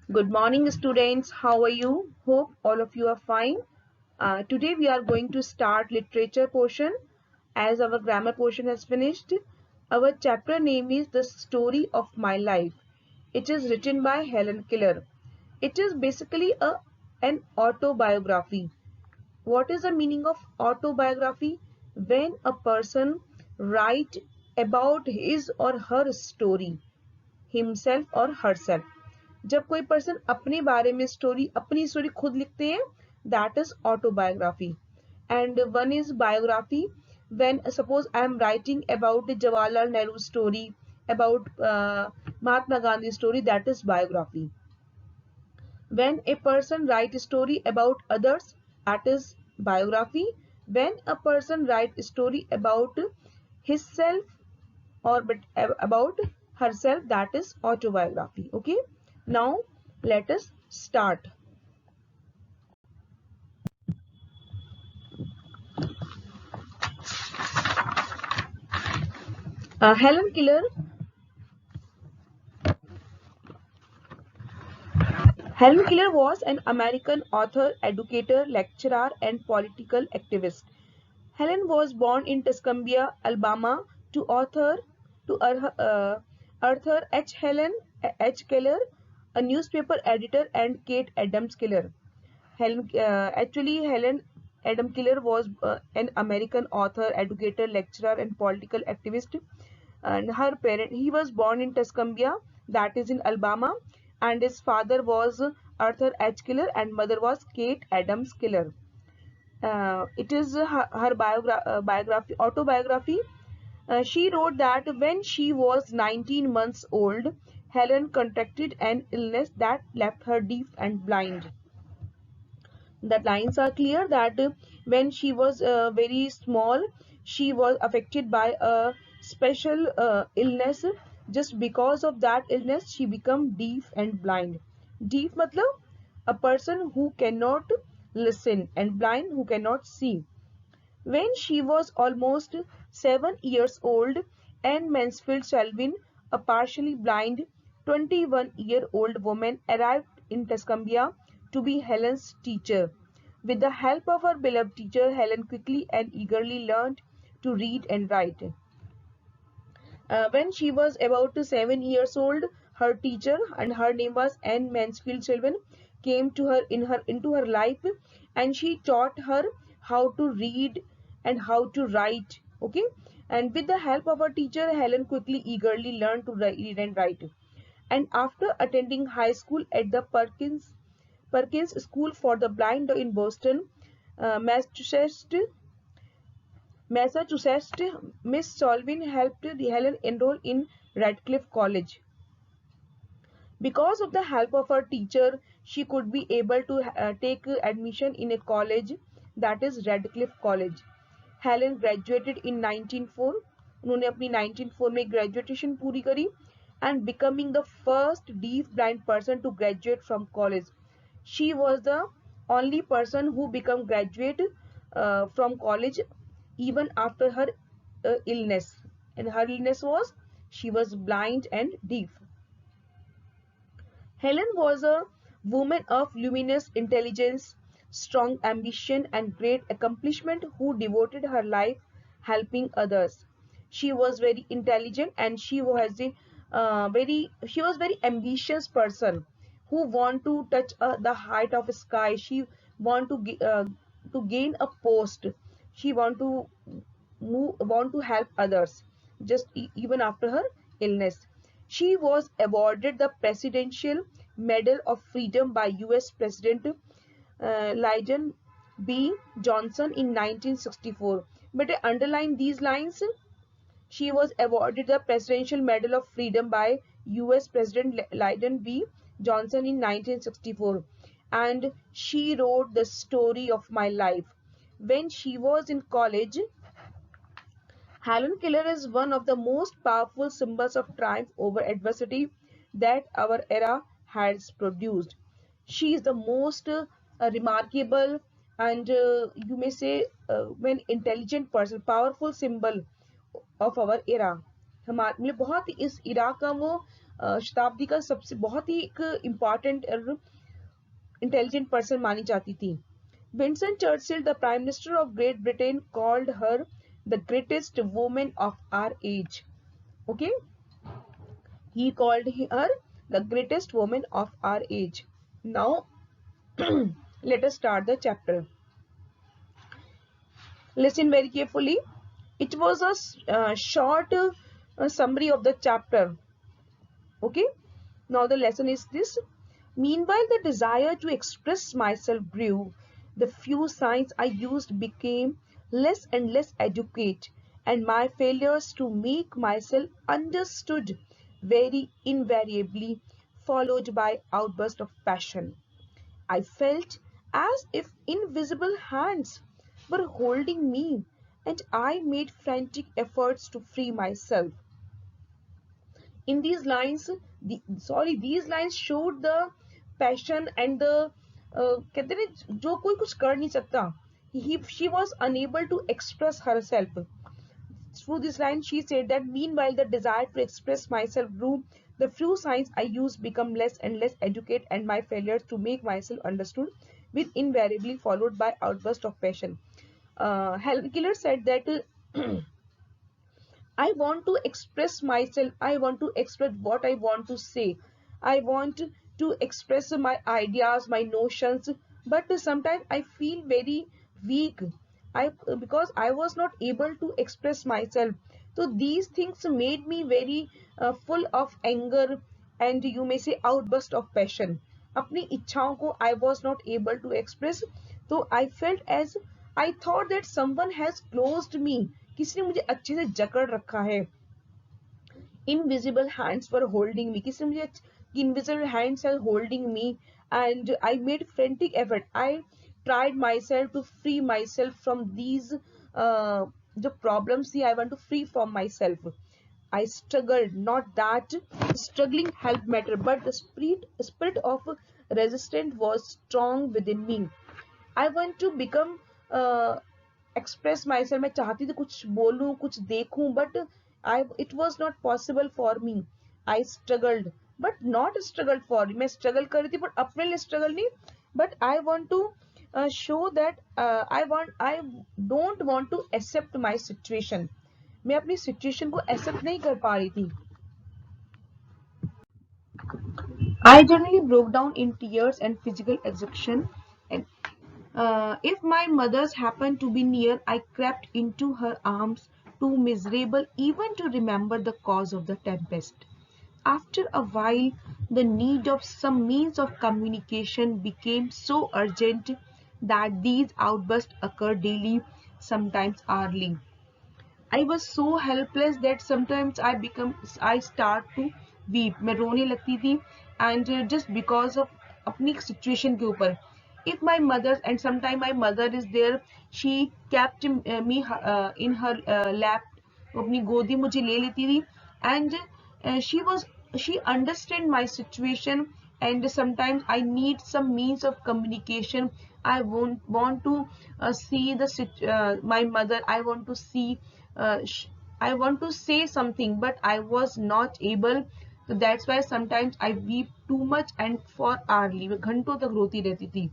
Good morning, students. How are you? Hope all of you are fine. Today we are going to start literature portion as our grammar portion has finished. Our chapter name is The Story of My Life. It is written by Helen Keller. It is basically an autobiography. What is the meaning of autobiography? When a person writes about his or her story, himself or herself. जब कोई person अपने बारे में अपनी story खुद लिखते हैं, that is autobiography. And one is biography when suppose I am writing about the Jawaharlal Nehru story, about Mahatma Gandhi story, that is biography. When a person write a story about others, that is biography. When a person write a story about himself or about herself, that is autobiography. Okay, now let us start. Helen Keller. Helen Keller was an American author, educator, lecturer, and political activist. Helen was born in Tuscumbia, Alabama, to Arthur H. Keller, a newspaper editor, and Kate Adams Keller. Helen Adam Keller was an American author, educator, lecturer, and political activist. And he was born in Tuscumbia, that is in Alabama, and his father was Arthur H. Keller, and mother was Kate Adams Keller. It is her autobiography. She wrote that when she was 19 months old, Helen contracted an illness that left her deaf and blind. The lines are clear that when she was very small, she was affected by a special illness. Just because of that illness, she became deaf and blind. Deaf matlab a person who cannot listen, and blind who cannot see. When she was almost 7 years old, Anne Mansfield Shelvin, a partially blind 21-year-old woman, arrived in Tuscumbia to be Helen's teacher. With the help of her beloved teacher, Helen quickly and eagerly learned to read and write. When she was about 7 years old, her teacher, and her name was Anne Mansfield Shelvin, came to her into her life, and she taught her how to read and how to write. Okay, and with the help of her teacher, Helen quickly eagerly learned to read and write. And after attending high school at the Perkins School for the Blind in Boston, Massachusetts, Miss Solvin helped Helen enroll in Radcliffe College. Because of the help of her teacher, she could be able to take admission in a college, that is Radcliffe College. Helen graduated in 1904. उन्होंने अपनी 1904 में graduation पूरी करी and becoming the first deaf blind person to graduate from college. She was the only person who became graduate from college even after her illness, and her illness was she was blind and deaf. Helen was a woman of luminous intelligence, strong ambition, and great accomplishment who devoted her life helping others. She was very intelligent, and she was very ambitious person who want to touch the height of sky. She want to gain a post. She want to help others just even after her illness. She was awarded the Presidential Medal of Freedom by US President Lyndon B. Johnson in 1964. But I underline these lines. She was awarded the Presidential Medal of Freedom by US President Lyndon B. Johnson in 1964. And she wrote the story of my life. When she was in college, Helen Keller is one of the most powerful symbols of triumph over adversity that our era has produced. She is the most remarkable and you may say when intelligent person, powerful symbol of our era. हमारे बहुत इस इरा का वो शताब्दी का सबसे बहुत ही एक इम्पॉर्टेंट इंटेलिजेंट पर्सन मानी जाती थी. Winston Churchill, the prime minister of Great Britain, called her the greatest women of our age. Okay, he called her the greatest woman of our age. Now let us start the chapter. Listen very carefully. It was a short summary of the chapter. Okay, now the lesson is this. Meanwhile, the desire to express myself grew. The few signs I used became less and less adequate, and my failures to make myself understood very invariably followed by outbursts of passion. I felt as if invisible hands were holding me, and I made frantic efforts to free myself. In these lines, these lines showed the passion and the कहते हैं जो कोई कुछ कर नहीं सकता. She was unable to express herself. Through this line, she said that meanwhile the desire to express myself grew, the few signs I used become less and less adequate, and my failures to make myself understood with invariably followed by outbursts of passion. Helen Keller said that I want to express myself. I want to express what I want to say. I want to express my ideas, my notions, but sometimes I feel very weak. Because I was not able to express myself. So these things made me very full of anger, and you may say outburst of passion. अपनी इच्छाओं को I was not able to express. So I felt as I thought that someone has closed me. किसी ने मुझे अच्छे से जकड़ रखा है. Invisible hands were holding me. किसी ने मुझे invisible hands are holding me, and I made frantic effort. I tried myself to free myself from these the problems. See, I want to free from myself. I struggled. Not that struggling helped matter, but the spirit of resistance was strong within me. I want to become express myself. मैं चाहती थी कुछ बोलूं, कुछ देखूं, but it was not possible for me. I struggled, but not struggled for. मैं struggle कर रही थी, but अपने लिए struggle नहीं. But I want to show that I don't want to accept my situation. मैं अपनी situation को accept नहीं कर पा रही थी. I generally broke down in tears and physical exhaustion. And if my mother's happened to be near, I crept into her arms, too miserable even to remember the cause of the tempest. After a while, the need of some means of communication became so urgent that these outbursts occurred daily, sometimes hourly. I was so helpless that sometimes I start to weep. मैं रोने लगती थी, and just because of अपनी situation के ऊपर. If my mother, and sometimes my mother is there, she kept me in her lap. वो अपनी गोदी मुझे ले लेती थी, and she understand my situation, and sometimes I need some means of communication. I want to see my mother. I want to see uh, I want to say something, but I was not able. So that's why sometimes I weep too much and for hourly. मैं घंटों तक रोती रहती थी.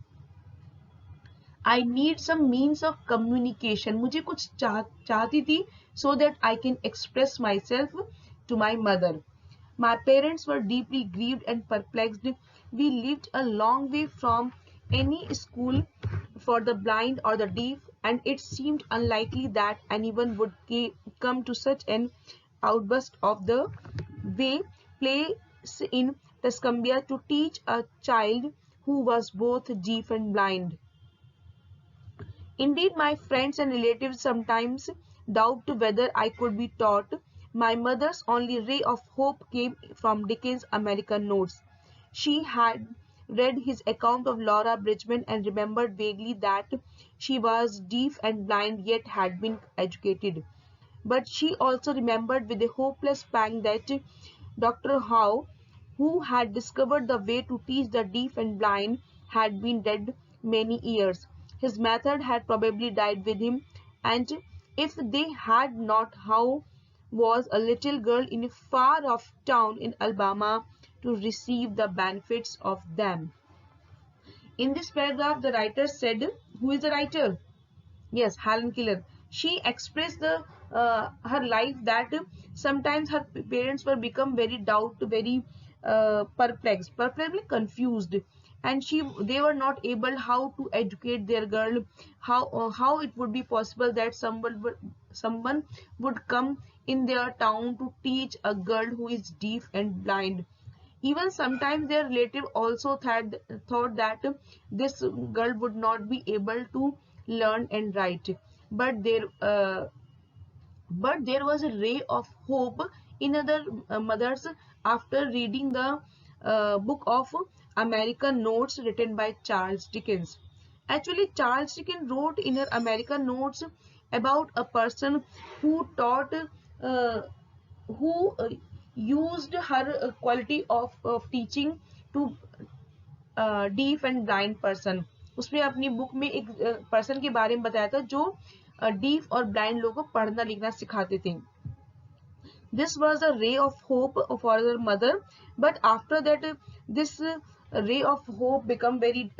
I need some means of communication. मुझे कुछ चाहती थी so that I can express myself to my mother. My parents were deeply grieved and perplexed. We lived a long way from any school for the blind or the deaf, and it seemed unlikely that anyone would come to such an outburst of the way place in Tuscumbia to teach a child who was both deaf and blind. Indeed, my friends and relatives sometimes doubted whether I could be taught. My mother's only ray of hope came from Dickens' American Notes. She had read his account of Laura Bridgman and remembered vaguely that she was deaf and blind yet had been educated. But she also remembered with a hopeless pang that Dr. Howe, who had discovered the way to teach the deaf and blind, had been dead many years. His method had probably died with him, and if they had not, how was a little girl in a far off town in Alabama to receive the benefits of them. In this paragraph, the writer said, who is the writer? Yes, Helen Keller. She expressed her life that sometimes her parents were become very very perplexed, confused, and they were not able how to educate their girl, how it would be possible that someone would come in their town to teach a girl who is deaf and blind. Even sometimes their relative also thought that this girl would not be able to learn and write. But there was a ray of hope in other mothers after reading the book of American Notes written by Charles Dickens. Actually, Charles Dickens wrote in her American Notes about a person who taught uh, who used her quality of teaching to deaf and blind person. उसमें अपनी book में एक person के बारे में बताया था जो डीफ और ब्लाइंड लोगों को पढ़ना लिखना सिखाते थे. This was a ray of hope for her mother, but after that, this ray of hope become very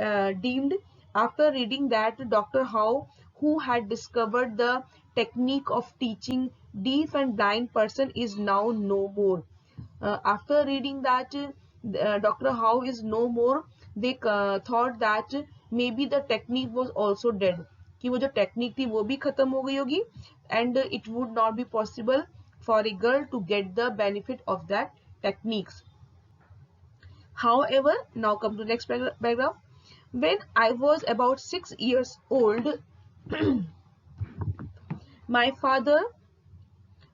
dimmed after reading that Dr. Howe, who had discovered the technique of teaching deaf and blind person, is now no more. After reading that Dr. Howe is no more, they thought that maybe the technique was also dead. कि वो जो technique थी वो भी खत्म हो गई होगी and it would not be possible for a girl to get the benefit of that techniques. However, now come to next paragraph. When I was about 6 years old, my father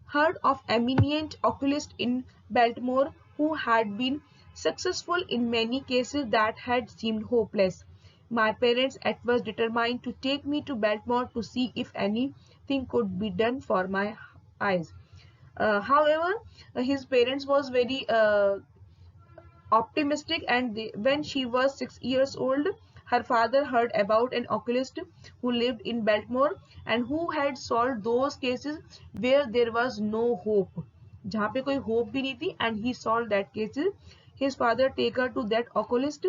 heard of eminent oculist in Baltimore who had been successful in many cases that had seemed hopeless. My parents at first determined to take me to Baltimore to see if anything could be done for my eyes. However, his parents was very optimistic, and when she was 6 years old, her father heard about an oculist who lived in Baltimore and who had solved those cases where there was no hope, जहाँ पे कोई hope भी नहीं थी, and he solved that cases. His father take her to that oculist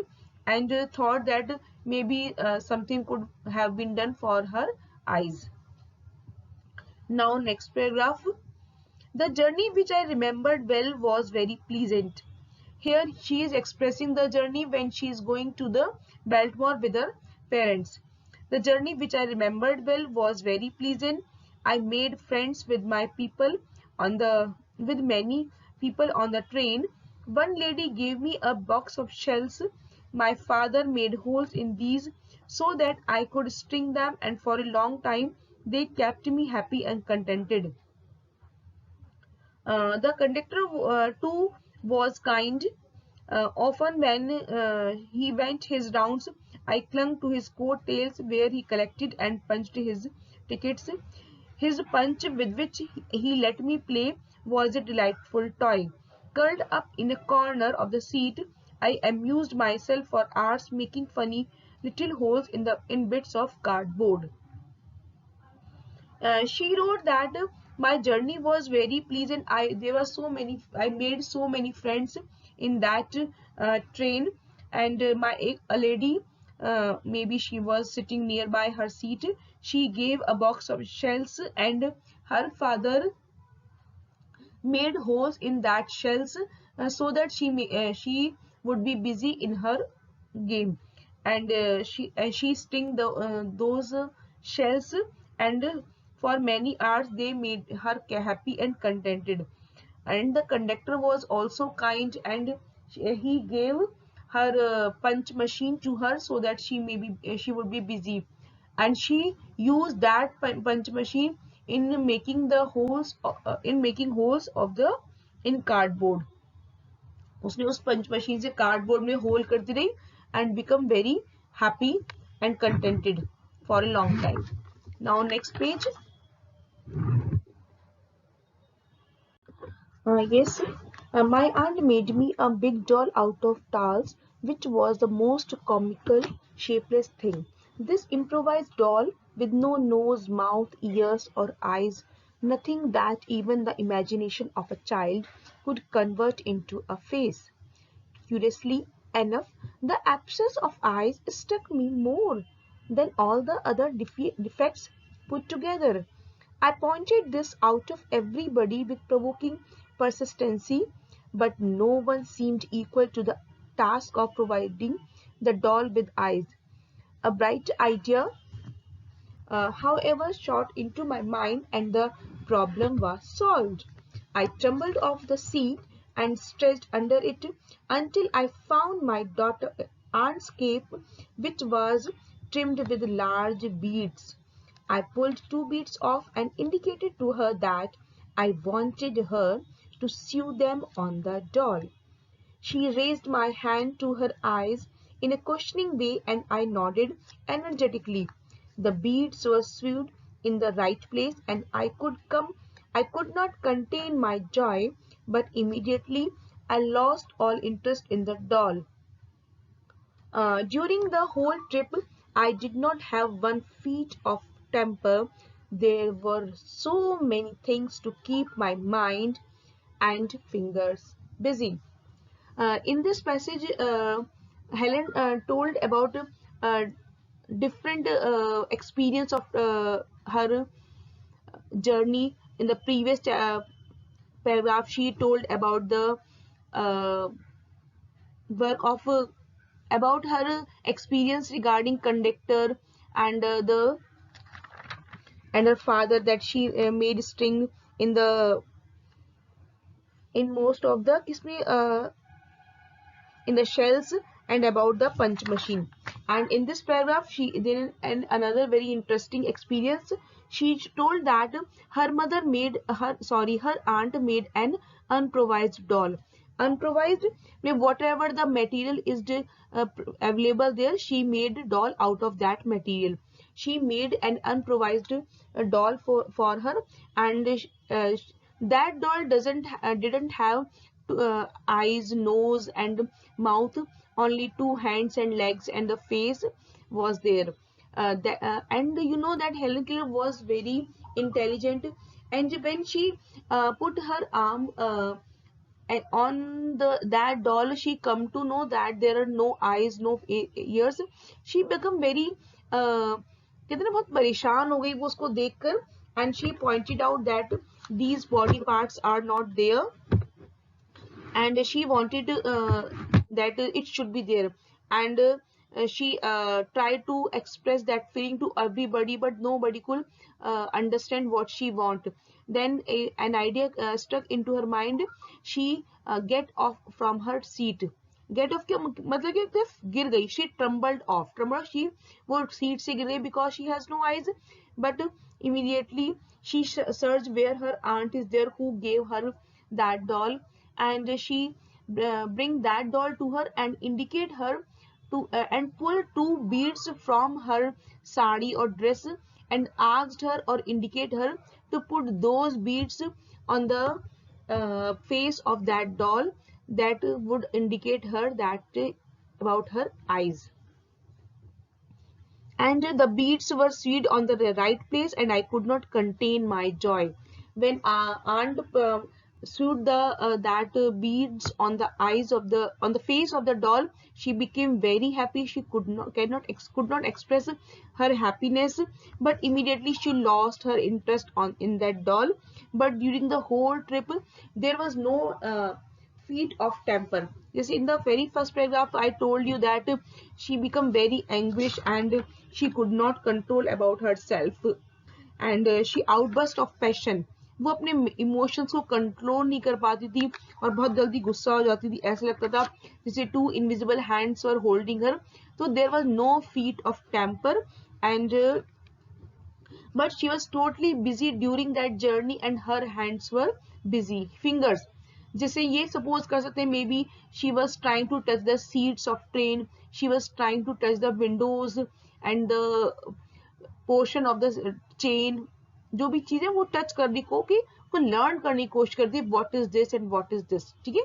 and thought that maybe something could have been done for her eyes. Now next paragraph. The journey which I remembered well was very pleasant. Here she is expressing the journey when she is going to the Baltimore with her parents. The journey which I remembered well was very pleasant. I made friends with many people on the train. One lady gave me a box of shells. My father made holes in these so that I could string them, and for a long time they kept me happy and contented. The conductor too was kind. Often when he went his rounds, I clung to his coat tails where he collected and punched his tickets. His punch with which he let me play was a delightful toy. Curled up in a corner of the seat, I amused myself for hours making funny little holes in bits of cardboard. She wrote that my journey was very pleasant. I made so many friends in that train, and a lady, maybe she was sitting nearby her seat. She gave a box of shells, and her father made holes in that shells so that she would be busy in her game, and she sting those shells, and for many hours they made her happy and contented. And the conductor was also kind, and he gave her punch machine to her so that she would be busy, and she used that punch machine in making the holes of the in cardboard. उसने उस पंच machine से cardboard में whole करती रही and become very happy and contented for a long time. Now next page. Yes, my aunt made me a big doll out of towels, which was the most comical, shapeless thing. This improvised doll, with no nose, mouth, ears, or eyes, nothing that even the imagination of a child could convert into a face. Curiously enough, the absence of eyes struck me more than all the other defects put together. I pointed this out of everybody with provoking persistency, but no one seemed equal to the task of providing the doll with eyes. A bright idea, however, shot into my mind, and the problem was solved. I tumbled off the seat and stretched under it until I found my daughter aunt's cape, which was trimmed with large beads. I pulled two beads off and indicated to her that I wanted her to sew them on the doll. She raised my hand to her eyes in a questioning way, and I nodded energetically. The beads were sewed in the right place, and I could not contain my joy, but immediately I lost all interest in the doll. During the whole trip, I did not have one fit of temper. There were so many things to keep my mind and fingers busy. In this passage, Helen told about different experience of her journey. In the previous paragraph, she told about the uh, work of about her experience regarding conductor and the and her father, that she made string in the in most of the in the shells, and about the punch machine. And in this paragraph, she then and another very interesting experience. She told that her aunt made an improvised doll. Improvised, whatever the material is available there, she made a doll out of that material. She made an improvised doll for her, and that doll didn't have eyes, nose, and mouth, only two hands and legs, and the face was there. And you know that Helen Keller was very intelligent, and when she put her arm and on the that doll, she come to know that there are no eyes, no ears. She become very कहते हैं ना, बहुत परेशान हो गई वो उसको देखकर, and she pointed out that these body parts are not there, and she wanted that it should be there. And she tried to express that feeling to everybody, but nobody could understand what she want. Then an idea struck into her mind. She get off from her seat. Get off क्या मतलब कि गिर गई. She trembled off. Trembled, she वो seat से गिर गई because she has no eyes. But immediately she searched where her aunt is there, who gave her that doll, and she bring that doll to her and indicate her to and pull two beads from her sari or dress, and asked her or indicate her to put those beads on the face of that doll, that would indicate her that about her eyes. And the beads were sewed on the right place, and I could not contain my joy when aunt sewed the that beads on the eyes of the on the face of the doll. She became very happy. She could not express her happiness, but immediately she lost her interest on in that doll. But during the whole trip, there was no feat of temper. Yes, in the very first paragraph, I told you that she became very anguish, and she could not control about herself, and she outburst of passion. वो अपने emotions को control नहीं कर पाती थी, और बहुत जल्दी गुस्सा हो जाती थी. ऐसा लगता था जैसे two invisible hands were holding her. तो there was no fit of temper, and but she was totally busy during that journey, and her hands were busy. Fingers, जैसे ये suppose कर सकते हैं, maybe she was trying to touch the seats of train, she was trying to touch the windows and the portion of the chain. जो भी चीजें वो touch करने को कि वो लर्न करने की कोशिश करती है, what is this and what is this. ठीक है.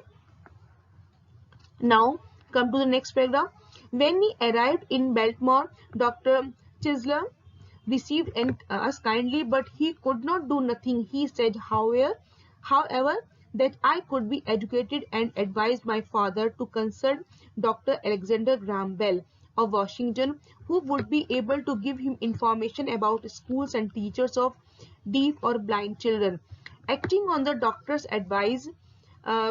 Now come to the next paragraph. When we arrived in Baltimore, Dr. Chisler received us kindly, but he could not do nothing. He said, however, that I could be educated, and advised my father to consult Dr. Alexander Graham Bell of Washington, who would be able to give him information about schools and teachers of deaf or blind children. Acting on the doctor's advice,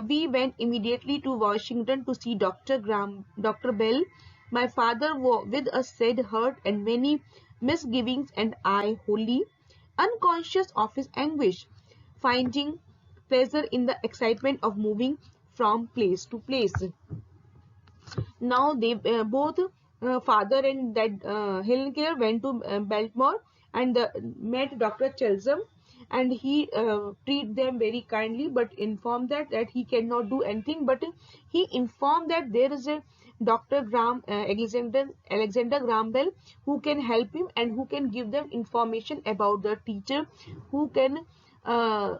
we went immediately to Washington to see Dr. Bell. My father, with a sad heart and many misgivings, and I, wholly unconscious of his anguish, finding pleasure in the excitement of moving from place to place. Now they both father and that Helen Keller went to Baltimore and met Dr. Chelsham, and he treated them very kindly, but informed that he cannot do anything. But he informed that there is a Dr. Alexander Graham Bell who can help him and who can give them information about the teacher, who can uh,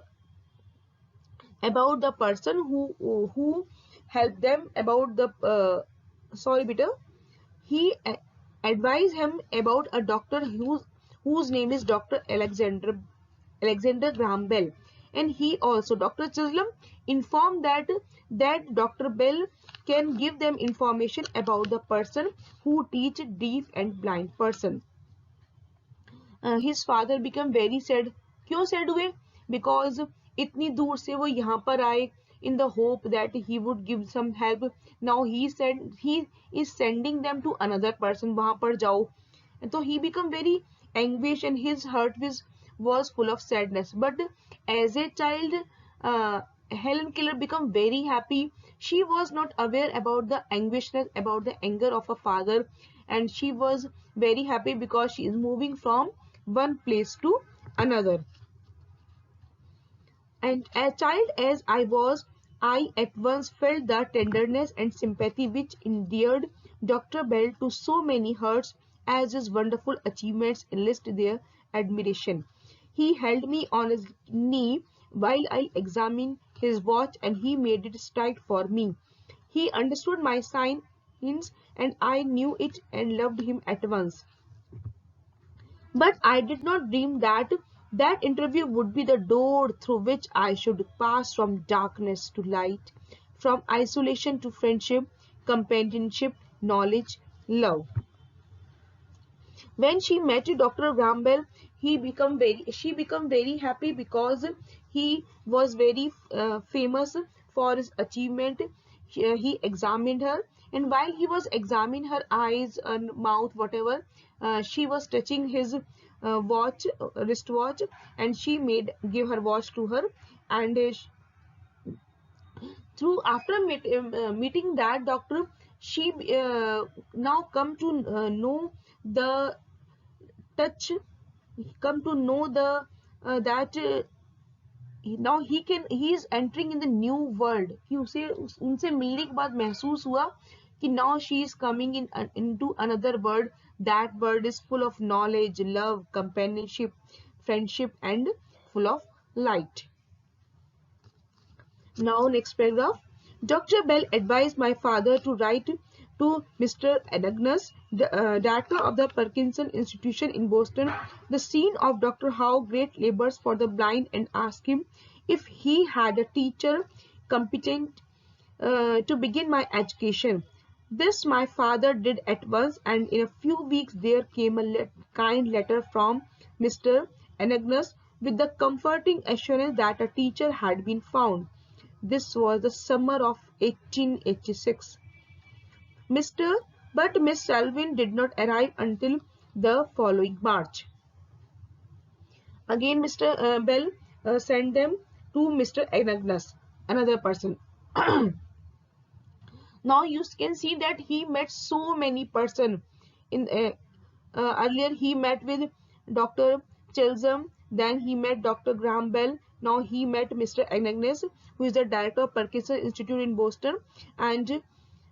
about the person who helped them about the sorry beta. He advised him about a doctor whose name is Dr. Alexander Graham Bell, and he also, Dr. Chisholm, informed that Dr. Bell can give them information about the person who teach deaf and blind person. His father became very sad. क्यों sad हुए? Because इतनी दूर से वो यहाँ पर आए in the hope that he would give some help. Now he said he is sending them to another person. वहाँ पर जाओ. And so he became very anguished, and his heart was full of sadness. But as a child, uh, Helen Keller became very happy. She was not aware about the anguishness, about the anger of her father, and she was very happy because she is moving from one place to another. And a child as I was, I at once felt the tenderness and sympathy which endeared Dr. Bell to so many hearts, as his wonderful achievements enlisted their admiration. He held me on his knee while I examined his watch, and he made it strike for me. He understood my signs, and I knew it and loved him at once. But I did not dream that interview would be the door through which I should pass from darkness to light, from isolation to friendship, companionship, knowledge, love. When she met Dr. Graham Bell, she became very happy because he was very famous for his achievement. He examined her, and while he was examining her eyes and mouth, whatever, she was touching his wristwatch, and she made give her watch to her, and through after meeting that doctor, she now know the touch come to know the that now he is entering in the new world. कि उसे उनसे मिलने के बाद महसूस हुआ कि now she is coming into another world. That world is full of knowledge, love, companionship, friendship, and full of light. Now next paragraph. Dr. Bell advised my father to write to Mr. Anagnos, the director of the Parkinson Institution in Boston, the scene of Dr. Howe's great labors for the blind, and ask him if he had a teacher competent to begin my education. This my father did at once, and in a few weeks there came a kind letter from Mr. Anagnos with the comforting assurance that a teacher had been found. This was the summer of 1886. But Miss Selwyn did not arrive until the following March. Again, Mr. Bell sent them to Mr. Anagnos, another person. Now you can see that he met so many persons. In earlier he met with Dr. Chelsham, then he met Dr. Graham Bell. Now he met Mr. Anagnos, who is the director of Parkinson Institute in Boston, and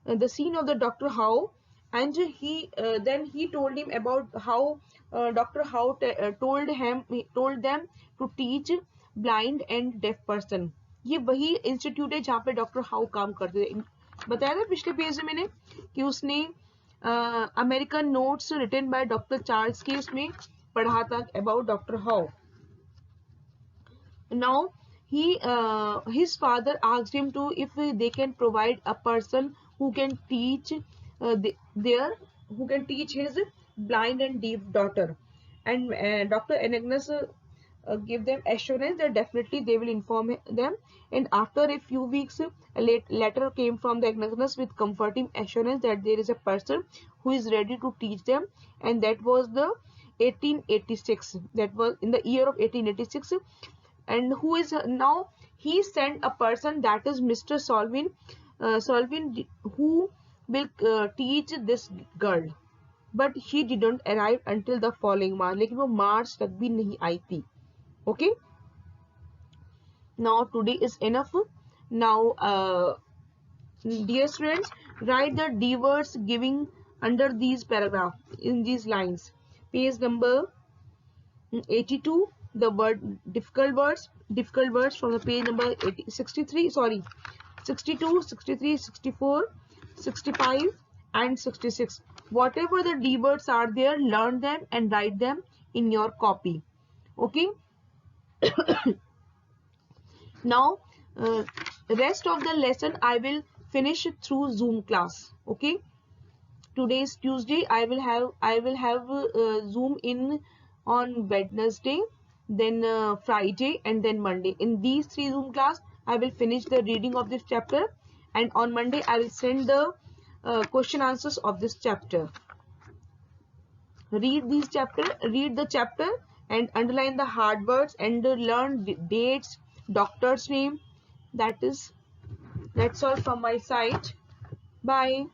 the scene of the Dr. Howe, and then he told him about how Dr. Howe told them to teach blind and deaf person. ये वही institute है जहाँ पे doctor how काम करते थे. बताया था पिछले पेज में मैंने कि उसने American notes written by doctor Charles के उसमें पढ़ा था about Dr. Howe. Now his father asked him to if they can provide a person who can teach their who can teach his blind and deaf daughter, and Dr. Anagnos give them assurance that definitely they will inform them. And after a few weeks, a letter came from the Anagnos with comforting assurance that there is a person who is ready to teach them, and that was the 1886. That was in the year of 1886. And who is now he sent a person, that is Mr. Solvin, who will teach this girl, but she didn't arrive until the following March. लेकिन वो मार्च तक भी नहीं आई थी. Okay, now today is enough. Now dear students, write the D words giving under these paragraph, in these lines. Page number 82, the word difficult words from the page number 63, sorry, 62, 63, 64, 65 and 66. Whatever the D words are there, learn them and write them in your copy. Okay. Now rest of the lesson I will finish through Zoom class. Okay, today is Tuesday. I will have Zoom in on Wednesday, then Friday, and then Monday. In these 3 Zoom class, I will finish the reading of this chapter, and on Monday I will send the question answers of this chapter. Read the chapter and underline the hard words and learn dates, doctor's name. That's all from my side. Bye.